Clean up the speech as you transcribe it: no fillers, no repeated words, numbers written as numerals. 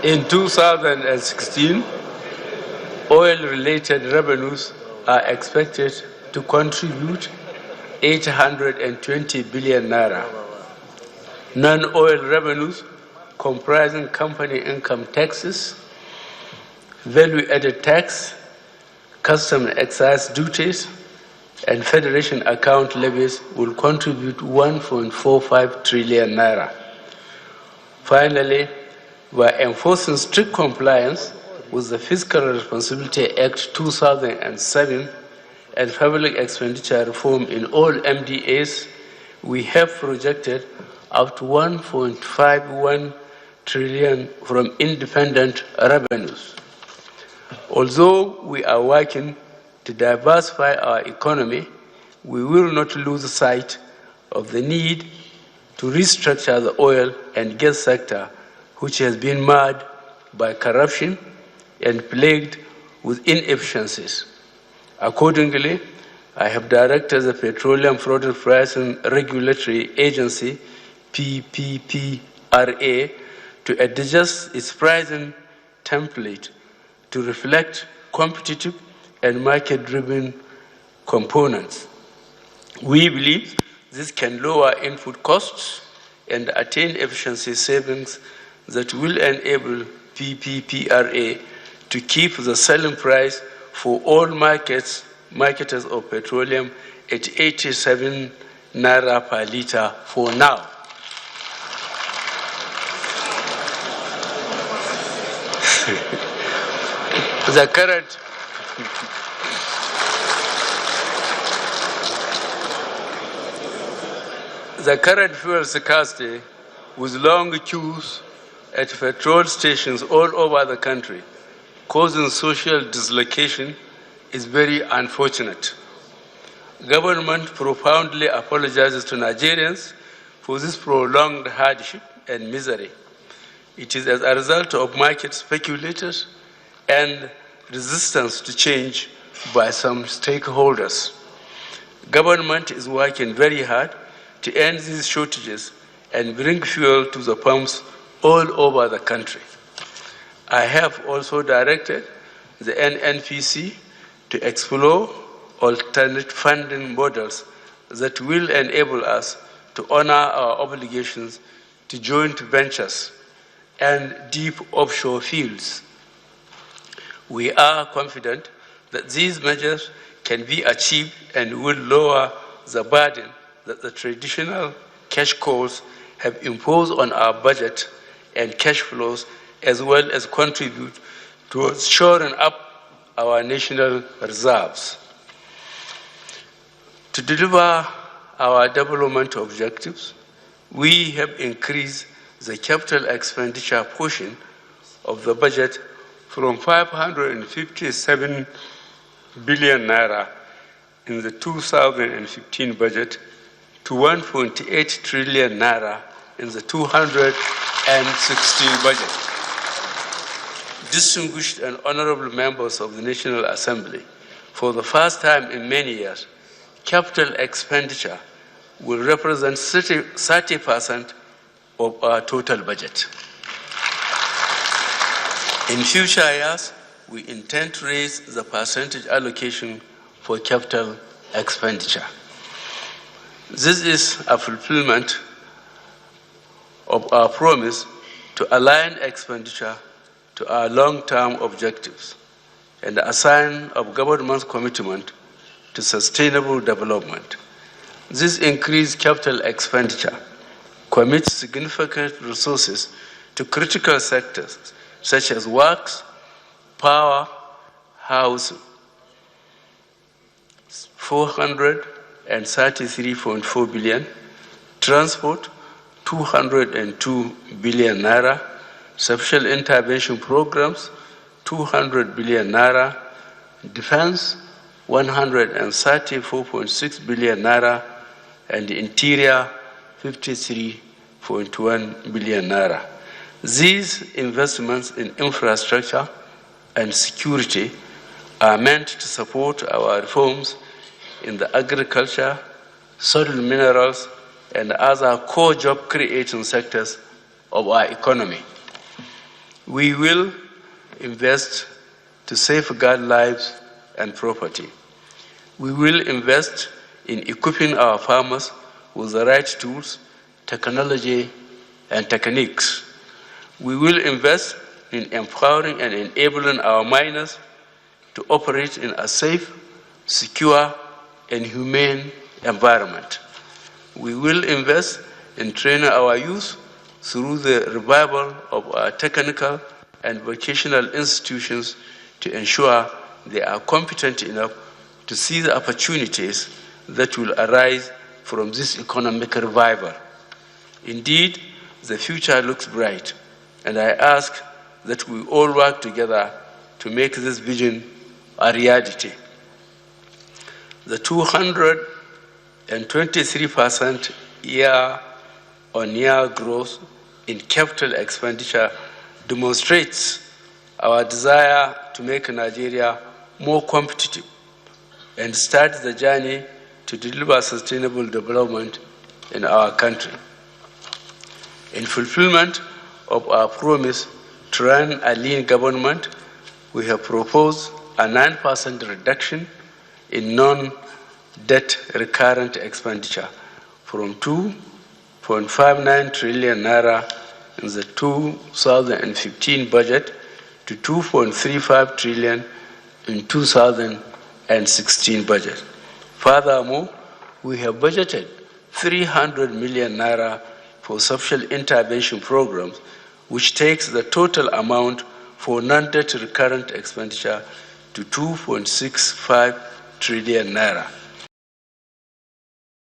In 2016, oil-related revenues are expected to contribute 820 billion naira. Non-oil revenues, comprising company income taxes, value-added tax, custom excise duties, and federation account levies will contribute 1.45 trillion naira. Finally, we are enforcing strict compliance with the Fiscal Responsibility Act 2007 and public expenditure reform in all MDAs. We have projected up to 1.51 trillion from independent revenues. Although we are working to diversify our economy, we will not lose sight of the need to restructure the oil and gas sector, which has been marred by corruption and plagued with inefficiencies. Accordingly, I have directed the Petroleum Product Pricing Regulatory Agency, PPPRA, to adjust its pricing template to reflect competitive and market-driven components. We believe this can lower input costs and attain efficiency savings that will enable PPPRA to keep the selling price for all marketers of petroleum at 87 naira per litre for now. The current fuel scarcity, with long queues at petrol stations all over the country, causing social dislocation, is very unfortunate. Government profoundly apologizes to Nigerians for this prolonged hardship and misery. It is as a result of market speculators and resistance to change by some stakeholders. Government is working very hard to end these shortages and bring fuel to the pumps all over the country. I have also directed the NNPC to explore alternate funding models that will enable us to honor our obligations to joint ventures and deep offshore fields. We are confident that these measures can be achieved and will lower the burden that the traditional cash cows have imposed on our budget and cash flows, as well as contribute towards shoring up our national reserves. To deliver our development objectives, we have increased the capital expenditure portion of the budget from 557 billion naira in the 2015 budget to 1.8 trillion naira in the 2016 budget. Distinguished and honorable members of the National Assembly, for the first time in many years, capital expenditure will represent 30% of our total budget. In future years, we intend to raise the percentage allocation for capital expenditure. This is a fulfillment of our promise to align expenditure to our long-term objectives and a sign of government's commitment to sustainable development. This increased capital expenditure commits significant resources to critical sectors such as works, power, housing, 433.4 billion, transport, 202 billion naira, special intervention programs, 200 billion naira, defense, 134.6 billion naira, and interior, 53.1 billion naira. These investments in infrastructure and security are meant to support our reforms in the agriculture, soil minerals, and other core job-creating sectors of our economy. We will invest to safeguard lives and property. We will invest in equipping our farmers with the right tools, technology, and techniques. We will invest in empowering and enabling our miners to operate in a safe, secure, and humane environment. We will invest in training our youth through the revival of our technical and vocational institutions to ensure they are competent enough to see the opportunities that will arise from this economic revival. Indeed, the future looks bright, and I ask that we all work together to make this vision a reality. The 223% year-on-year growth in capital expenditure demonstrates our desire to make Nigeria more competitive and start the journey to deliver sustainable development in our country. In fulfillment of our promise to run a lean government, we have proposed a 9% reduction in non-debt recurrent expenditure from 2.59 trillion naira in the 2015 budget to 2.35 trillion in 2016 budget. Furthermore, we have budgeted 300 million naira for social intervention programs, which takes the total amount for non-debt recurrent expenditure to 2.65 trillion naira.